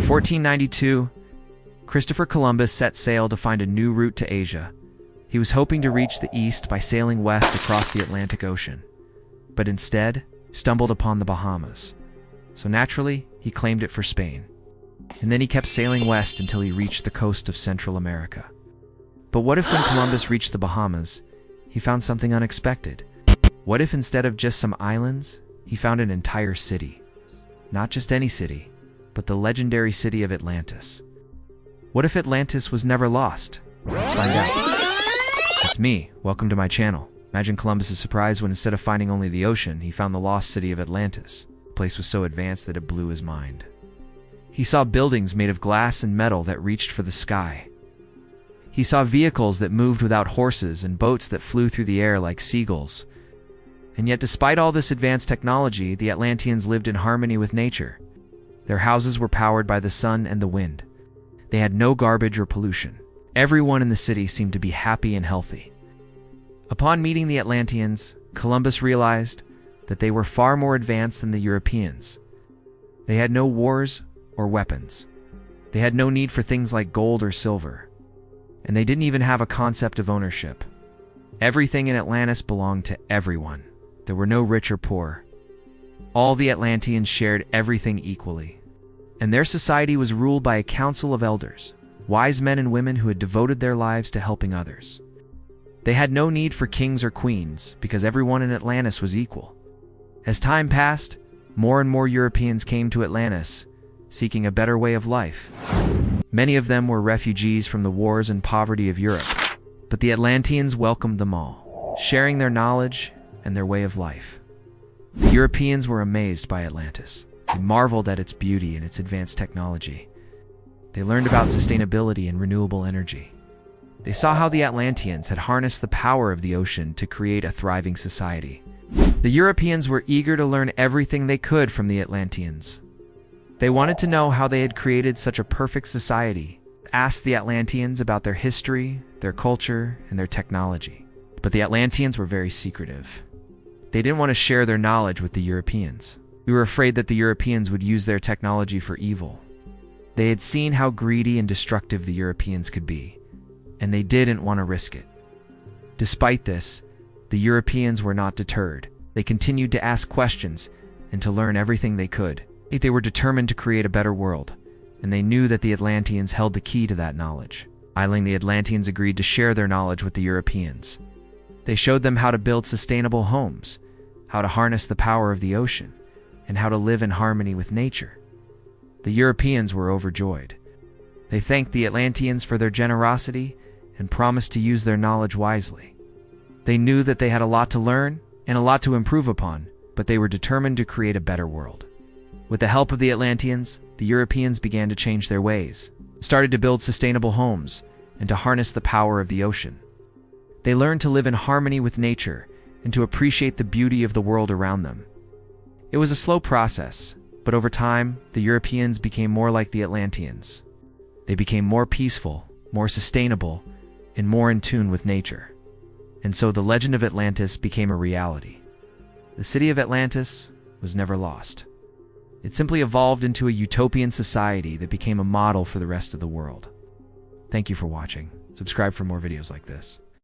1492, Christopher Columbus set sail to find a new route to Asia. He was hoping to reach the east by sailing west across the Atlantic Ocean, but instead stumbled upon the Bahamas. So naturally, he claimed it for Spain. And then he kept sailing west until he reached the coast of Central America. But what if when Columbus reached the Bahamas, he found something unexpected? What if instead of just some islands, he found an entire city? Not just any city, but the legendary city of Atlantis. What if Atlantis was never lost? Let's find out. It's me. Welcome to my channel. Imagine Columbus's surprise when instead of finding only the ocean, he found the lost city of Atlantis. The place was so advanced that it blew his mind. He saw buildings made of glass and metal that reached for the sky. He saw vehicles that moved without horses and boats that flew through the air like seagulls. And yet, despite all this advanced technology, the Atlanteans lived in harmony with nature. Their houses were powered by the sun and the wind. They had no garbage or pollution. Everyone in the city seemed to be happy and healthy. Upon meeting the Atlanteans, Columbus realized that they were far more advanced than the Europeans. They had no wars or weapons. They had no need for things like gold or silver. And they didn't even have a concept of ownership. Everything in Atlantis belonged to everyone. There were no rich or poor. All the Atlanteans shared everything equally. And their society was ruled by a council of elders, wise men and women who had devoted their lives to helping others. They had no need for kings or queens because everyone in Atlantis was equal. As time passed, more and more Europeans came to Atlantis, seeking a better way of life. Many of them were refugees from the wars and poverty of Europe, but the Atlanteans welcomed them all, sharing their knowledge and their way of life. The Europeans were amazed by Atlantis. They marveled at its beauty and its advanced technology. They learned about sustainability and renewable energy. They saw how the Atlanteans had harnessed the power of the ocean to create a thriving society. The Europeans were eager to learn everything they could from the Atlanteans. They wanted to know how they had created such a perfect society, asked the Atlanteans about their history, their culture, and their technology. But the Atlanteans were very secretive. They didn't want to share their knowledge with the Europeans. We were afraid that the Europeans would use their technology for evil. They had seen how greedy and destructive the Europeans could be, and they didn't want to risk it. Despite this, the Europeans were not deterred. They continued to ask questions and to learn everything they could. They were determined to create a better world, and they knew that the Atlanteans held the key to that knowledge. The Atlanteans agreed to share their knowledge with the Europeans. They showed them how to build sustainable homes, how to harness the power of the ocean, and how to live in harmony with nature. The Europeans were overjoyed. They thanked the Atlanteans for their generosity and promised to use their knowledge wisely. They knew that they had a lot to learn and a lot to improve upon, but they were determined to create a better world. With the help of the Atlanteans, the Europeans began to change their ways, started to build sustainable homes, and to harness the power of the ocean. They learned to live in harmony with nature and to appreciate the beauty of the world around them. It was a slow process, but over time, the Europeans became more like the Atlanteans. They became more peaceful, more sustainable, and more in tune with nature. And so the legend of Atlantis became a reality. The city of Atlantis was never lost. It simply evolved into a utopian society that became a model for the rest of the world. Thank you for watching. Subscribe for more videos like this.